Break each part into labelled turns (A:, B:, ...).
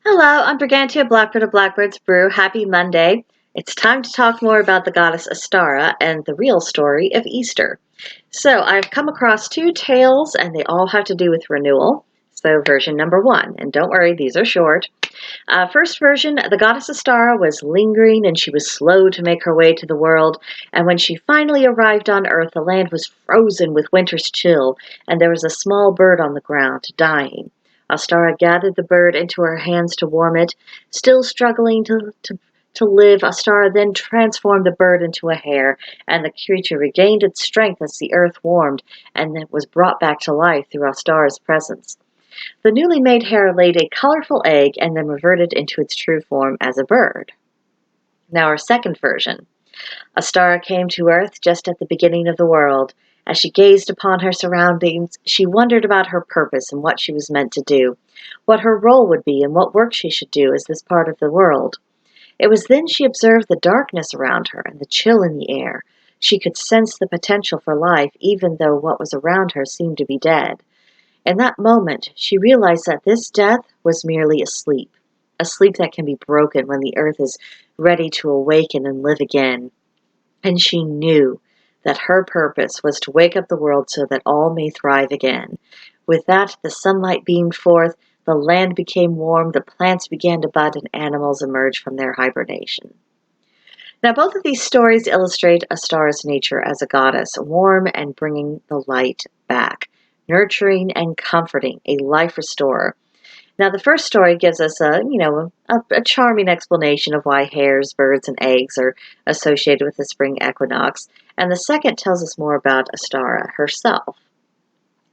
A: Hello, I'm Brigantia, Blackbird of Blackbird's Brew. Happy Monday. It's time to talk more about the goddess Ostara and the real story of Easter. So, I've come across two tales, and they all have to do with renewal. So, version number one, and don't worry, these are short. First version, the goddess Ostara was lingering and she was slow to make her way to the world. And when she finally arrived on Earth, the land was frozen with winter's chill, and there was a small bird on the ground, dying. Ostara gathered the bird into her hands to warm it. Still struggling to live, Ostara then transformed the bird into a hare, and the creature regained its strength as the earth warmed, and then was brought back to life through Ostara's presence. The newly made hare laid a colorful egg and then reverted into its true form as a bird. Now, our second version. Ostara came to Earth just at the beginning of the world. As she gazed upon her surroundings, she wondered about her purpose and what she was meant to do, what her role would be, and what work she should do as this part of the world. It was then she observed the darkness around her and the chill in the air. She could sense the potential for life, even though what was around her seemed to be dead. In that moment, she realized that this death was merely a sleep that can be broken when the earth is ready to awaken and live again. And she knew that her purpose was to wake up the world so that all may thrive again. With that, the sunlight beamed forth, the land became warm, the plants began to bud, and animals emerged from their hibernation. Now, both of these stories illustrate Ostara's nature as a goddess, warm and bringing the light back, nurturing and comforting, a life restorer. Now, the first story gives us a charming explanation of why hares, birds, and eggs are associated with the spring equinox, and the second tells us more about Ostara herself.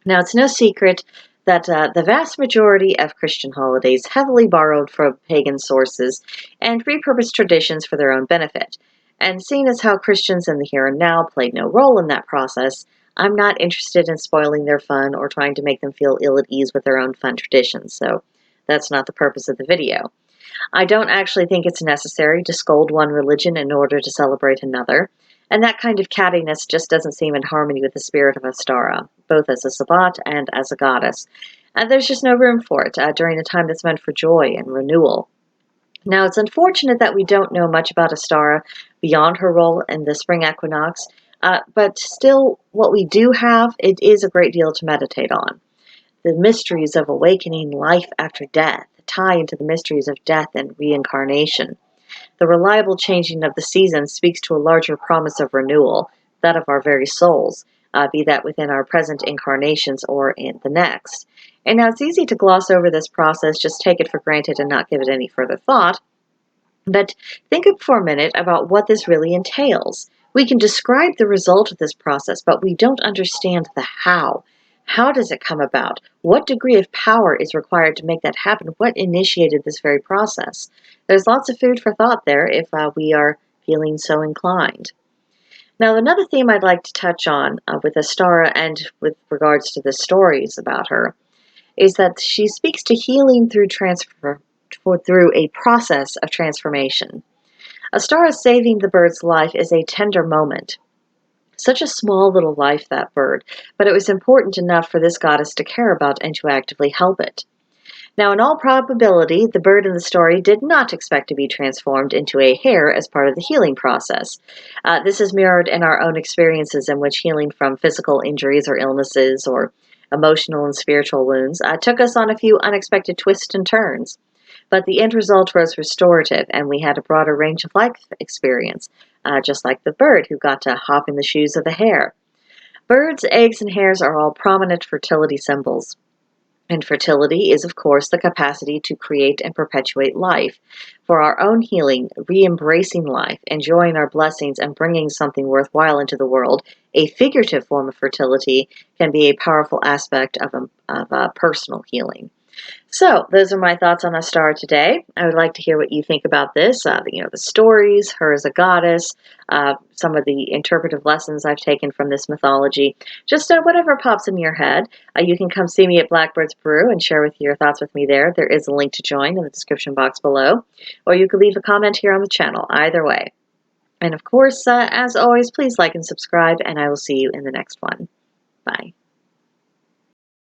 A: Now, it's no secret that the vast majority of Christian holidays heavily borrowed from pagan sources and repurposed traditions for their own benefit. And seeing as how Christians in the here and now played no role in that process, I'm not interested in spoiling their fun or trying to make them feel ill at ease with their own fun traditions, so that's not the purpose of the video. I don't actually think it's necessary to scold one religion in order to celebrate another, and that kind of cattiness just doesn't seem in harmony with the spirit of Ostara, both as a sabbat and as a goddess. And there's just no room for it during a time that's meant for joy and renewal. Now, it's unfortunate that we don't know much about Ostara beyond her role in the spring equinox, but still, what we do have, it is a great deal to meditate on. The mysteries of awakening, life after death, tie into the mysteries of death and reincarnation. The reliable changing of the seasons speaks to a larger promise of renewal, that of our very souls, be that within our present incarnations or in the next. And now it's easy to gloss over this process, just take it for granted and not give it any further thought. But think for a minute about what this really entails. We can describe the result of this process, but we don't understand the how. How does it come about? What degree of power is required to make that happen? What initiated this very process? There's lots of food for thought there if we are feeling so inclined. Now, another theme I'd like to touch on with Ostara and with regards to the stories about her is that she speaks to healing through a process of transformation. Ostara saving the bird's life is a tender moment. Such a small little life, that bird, but it was important enough for this goddess to care about and to actively help it. Now, in all probability, the bird in the story did not expect to be transformed into a hare as part of the healing process. This is mirrored in our own experiences in which healing from physical injuries or illnesses or emotional and spiritual wounds took us on a few unexpected twists and turns. But the end result was restorative, and we had a broader range of life experience, just like the bird who got to hop in the shoes of the hare. Birds, eggs, and hares are all prominent fertility symbols. And fertility is, of course, the capacity to create and perpetuate life. For our own healing, re-embracing life, enjoying our blessings, and bringing something worthwhile into the world, a figurative form of fertility can be a powerful aspect of personal healing. So, those are my thoughts on Ostara today. I would like to hear what you think about this. The stories, her as a goddess, some of the interpretive lessons I've taken from this mythology. Just whatever pops in your head. You can come see me at Blackbird's Brew and share your thoughts with me there. There is a link to join in the description box below. Or you could leave a comment here on the channel. Either way. And of course, as always, please like and subscribe, and I will see you in the next one. Bye.